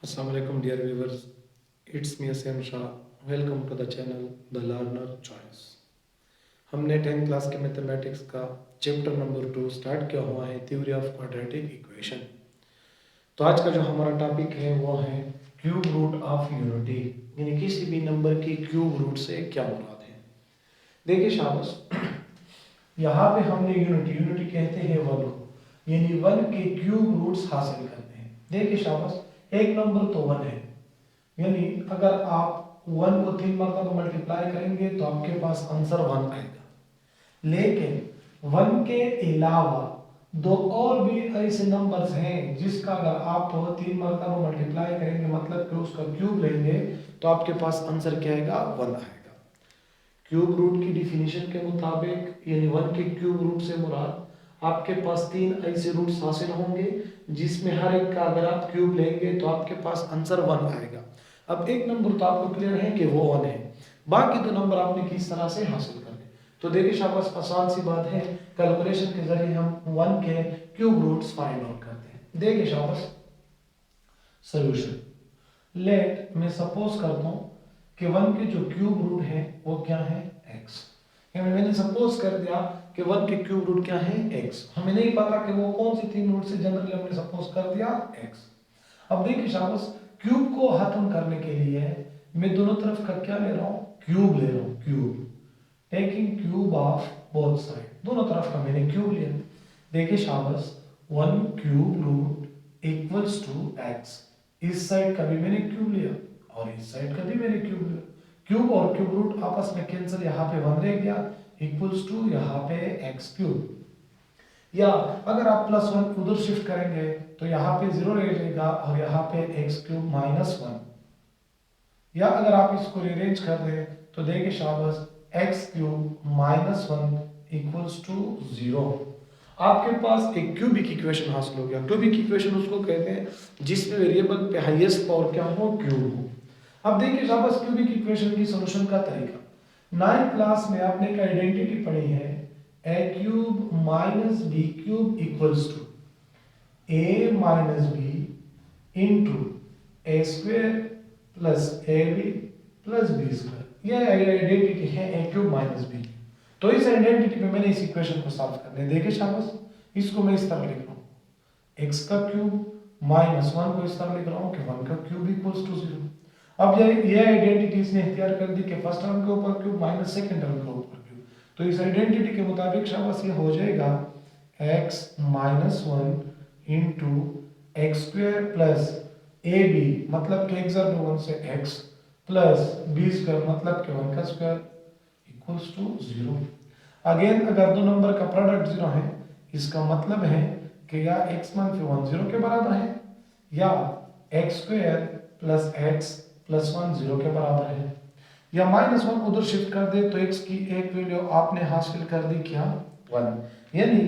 Assalamualaikum dear viewers, it's me Asim Shah. Welcome to the channel The Learner Choice. हमने 10th class के mathematics का chapter number 2 start किया हुआ है theory of quadratic equation. तो आज का जो हमारा टॉपिक है वो है क्यूब रूट ऑफ यूनिटी, यानी किसी भी नंबर की क्यूब रूट से क्या मुराद है। देखिए शाबाश, यहाँ पे हमने यूनिटी कहते हैं 1 को, यानी 1 के क्यूब रूट्स हासिल करते हैं। देखिए शाबाश, एक नंबर तो 1 है, यानी अगर आप 1 को 3 मरतबा मल्टीप्लाई करेंगे तो आपके पास आंसर 1 आएगा। लेकिन 1 के अलावा दो और भी ऐसे नंबर्स हैं जिसका अगर आप 3 मरतबा मल्टीप्लाई करेंगे, मतलब कि उसका क्यूब लेंगे, तो आपके पास आंसर क्या आएगा? 1 आएगा। क्यूब रूट की डिफिनीशन के मुताबिक, यानी 1 के क्यूब रूट से मुराद आपके पास 3 ऐसे रूट्स हासिल होंगे जिसमें हर एक का अगर आप क्यूब लेंगे तो आपके पास आंसर 1 आएगा। अब एक नंबर तो आपको क्लियर है कि वो 1 है, बाकी दो नंबर आपने किस तरह से हासिल करने। तो देखिए शाबाश, आसान सी बात है, कैलकुलेशन के जरिए हम 1 के क्यूब रूट्स फाइंड आउट करते हैं। देखिए शाबाश, सॉल्यूशन लेट मैं सपोज करता हूं कि 1 के जो क्यूब रूट है वो क्या है? x। यानी मैंने सपोज कर दिया कि 1 के क्यूब रूट क्या है? x। हमें नहीं पता कि वो कौन सी 3 रूट से, जनरली हमने सपोज कर दिया x। अब देखिए शाबाश, क्यूब को खत्म करने के लिए मैं दोनों तरफ का क्या ले रहा हूं? क्यूब ले रहा हूं। Cube taking cube of both side, दोनों तरफ का मैंने क्यूब लिया। देखिए शाबाश, 1 cube root equals to x। इस साइड का भी मैंने क्यूब लिया और इस साइड का भी मैंने क्यूब लिया। क्यूब और क्यूब रूट आपस में कैंसिल, यहाँ पे 1 रह गया, इक्वल्स टू यहाँ पे x क्यूब। या अगर आप +1 उधर शिफ्ट करेंगे तो यहाँ पे 0 रह जाएगा और यहाँ पे x क्यूब -1। या अगर आप इसको रीअरेंज कर दें तो देखिए शाबाश, x क्यूब -1 इक्वल्स टू 0। आपके पास एक क्यूबिक इक्वेशन हासिल हो गया। क्यूबिक इक्वेशन उसको कहते हैं जिसमें वेरिएबल पे हाईएस्ट पावर क्या हो? क्यूब हो। अब देखिए शाबाश, क्यूबिक इक्वेशन की सॉल्यूशन का तरीका, 9th क्लास में आपने एक आइडेंटिटी पढ़ी है, a cube minus B cube equals to a minus B into A square plus A B plus B square. यह आइडेंटिटी है a क्यूब माइनस बी। तो इस आइडेंटिटी पे मैंने इस इक्वेशन को सॉल्व करना है। देखिए शाबाश, इसको मैं इस तरह लिख रहा हूँ, x का क्यूब -1 को इस तरह लिख रहा हूँ कि 1 का क्यूब इक्वल्स टू 0। अब ये आइडेंटिटी इसने इख्तियार कर दी कि फर्स्ट टर्म के ऊपर क्यूब माइनस सेकंड टर्म के ऊपर क्यूब। तो इस आइडेंटिटी के मुताबिक शाबाश ये हो जाएगा x -1 into x square plus ए बी, मतलब कि x 1 से x प्लस बी स्क्वायर, मतलब कि 1 का स्क्वायर इक्वल्स टू 0। अगेन अगर दो नंबर का प्रोडक्ट 0 है, इसका मतलब है कि या x -1 0 के बराबर है या x square plus x plus 1 0 के बराबर है। या -1 उधर शिफ्ट कर दे तो x की एक वैल्यू आपने हासिल कर दी क्या? 1। यानी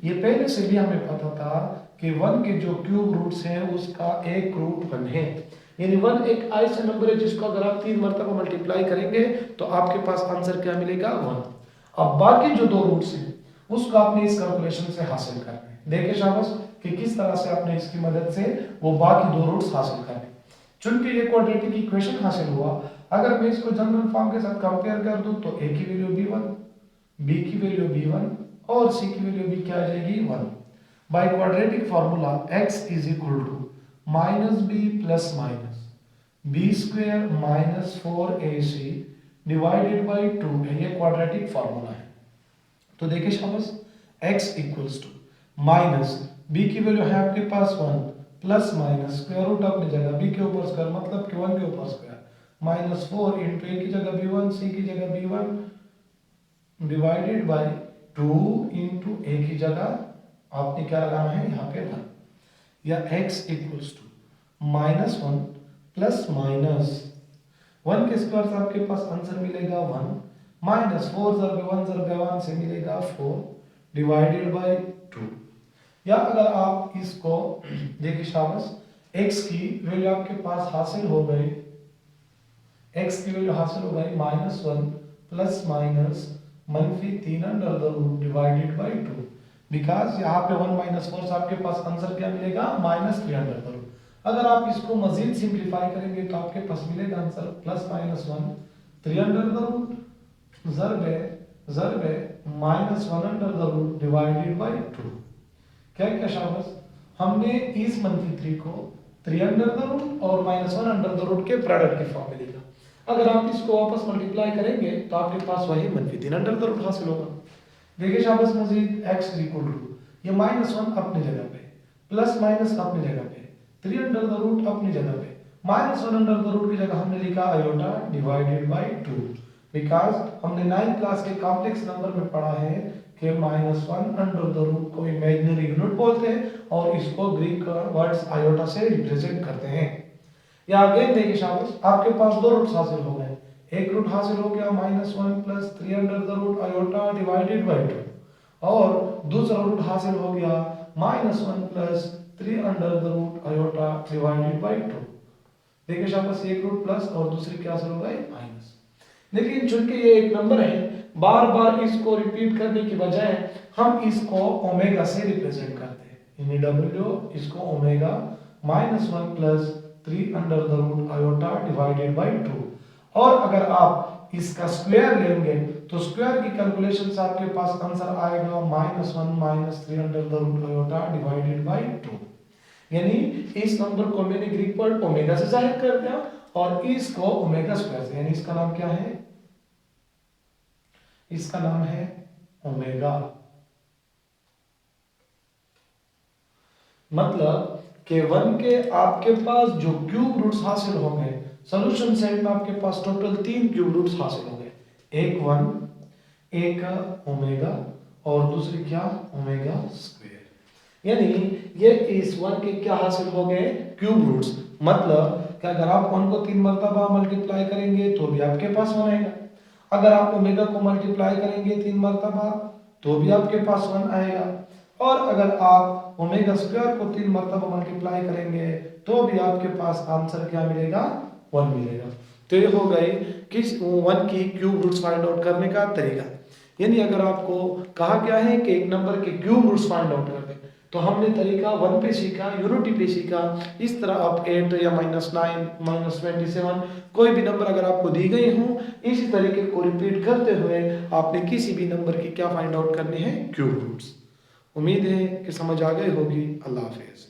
ये पहले से भी हमें पता था कि 1 के जो क्यूब रूट्स हैं उसका एक रूट 1 है। यानी 1 एक ऐसा नंबर है जिसको अगर आप 3 मरतबा मल्टीप्लाई करेंगे तो आपके पास आंसर क्या मिलेगा? 1। अब बाकी जो दो रूट्स हैं उसको आपने इस कैलकुलेशन से हासिल करना है। देखिए शाबाश कि किस तरह से आपने इसकी मदद से वो बाकी दो रूट्स हासिल करने। चूंकि ये क्वाड्रेटिक इक्वेशन हासिल हुआ, अगर मैं इसको जनरल फॉर्म के साथ कंपेयर कर दूं तो a की वैल्यू b1, b की वैल्यू b1 और c की वैल्यू भी क्या आ जाएगी? 1। By quadratic formula x is equal to -b plus minus b square minus 4ac divided by 2 है। ये क्वाड्रेटिक फार्मूला है। तो देखिए शाबाश, x equals to minus b की वैल्यू है आपके पास 1 प्लस माइनस स्क्वायर रूट अपनी जगह b के ऊपर स्क्वायर, मतलब कि 1 के ऊपर स्क्वायर, -4 इंटू a की जगह b1 c की जगह b1 divided by 2 into a की जगह आपने क्या लगाना है? यहाँ पे 1। या x equals to -1 plus minus 1 के स्क्वायर से आपके पास आंसर मिलेगा 1, -4 ज़रब 1 ज़रब 1 से मिलेगा 4 डिवाइडेड बाय 2। या अगर आप इसको देखिए शाबाश, x की वैल्यू आपके पास हासिल हो गई, x की वैल्यू हासिल हो गई -1 plus minus -3 under the root divided by 2। Because यहाँ पे 1 -4 से आपके पास आंसर क्या मिलेगा? -3 अंडर द रूट। अगर आप इसको मजीद सिंप्लीफाई करेंगे तो आपके पास मिलेगा answer plus minus one 3 under the root ज़रब minus 1 under the root divided by 2। क्या क्या शाबाश, हमने इस -3 को 3 अंडर द रूट और -1 अंडर द रूट के प्रोडक्ट के फॉर्म में लिखा। अगर आप इसको वापस मल्टीप्लाई करेंगे तो आपके पास वही -3 अंडर द रूट हासिल होगा। देखिए शाबाश, मजीद x इक्वल टू ये -1 अपनी जगह पे, प्लस माइनस अपनी जगह पे, 3 अंडर द रूट अपनी जगह पे, -1 अंडर द रूट की जगह हमने लिखा आयोटा डिवाइडेड बाई 2, बिकॉज हमने 9th क्लास के कॉम्प्लेक्स नंबर में पढ़ा है कि -1 अंडर द रूट को इमेजिनरी यूनिट बोलते हैं और इसको ग्रीक वर्ड्स आयोटा से रिप्रेजेंट करते हैं। या अगेन देखिए शाबाश, आपके पास दो रूट्स हासिल हो गए। एक रूट हासिल हो गया -1 plus 3 under the root iota divided by 2 और दूसरा रूट हासिल हो गया -1 plus 3 under the root iota divided by 2। देखिए शाबाश, एक रूट प्लस और दूसरी क्या हासिल हो गई माइनस। लेकिन चूंकि ये एक नंबर है, बार बार इसको रिपीट करने की बजाय हम इसको ओमेगा से रिप्रेजेंट करते हैं, यानी डब्ल्यू इसको omega -1 plus 3 under the root iota divided by 2। और अगर आप इसका स्क्वायर लेंगे तो स्क्वायर की कैलकुलेशन से आपके पास आंसर आएगा -1 minus 3 under the root iota divided by 2। यानी इस नंबर को मैंने ग्रीक वर्ड ओमेगा से जाहिर कर दिया और इसको ओमेगा स्क्वायर से, यानी इसका नाम क्या है, इसका नाम है ओमेगा। मतलब कि 1 के आपके पास जो क्यूब रूट्स हासिल हो गए, सॉल्यूशन सेट में आपके पास टोटल 3 क्यूब रूट्स हासिल हो गए, एक 1, एक ओमेगा और दूसरी क्या ओमेगा स्क्वायर। यानी ये इस 1 के क्या हासिल हो गए क्यूब रूट्स। मतलब कि अगर आप 1 को 3 मरतबा मल्टीप्लाई करेंगे तो भी आपके पास 1 आएगा, अगर आप ओमेगा को मल्टीप्लाई करेंगे 3 मरतबा तो भी आपके पास 1 आएगा, और अगर आप ओमेगा स्क्वायर को 3 मरतबा मल्टीप्लाई करेंगे तो भी आपके पास आंसर क्या मिलेगा 1 मिलेगा। तो ये हो गई किस 1 की क्यूब रूट्स फाइंड आउट करने का तरीका। यानी अगर आपको कहा गया है कि एक नंबर के क्यूब रूट्स फाइंड आउट कर दें तो हमने तरीका 1 पे सीखा, यूनिटी पे सीखा। इस तरह आप 8 या -9 -27 कोई भी नंबर अगर आपको दी गई हो, इसी तरीके को रिपीट करते हुए आपने किसी भी नंबर की क्या फाइंड आउट करने हैं क्यूब रूट्स। उम्मीद है कि समझ आ गई होगी। अल्लाह हाफिज़।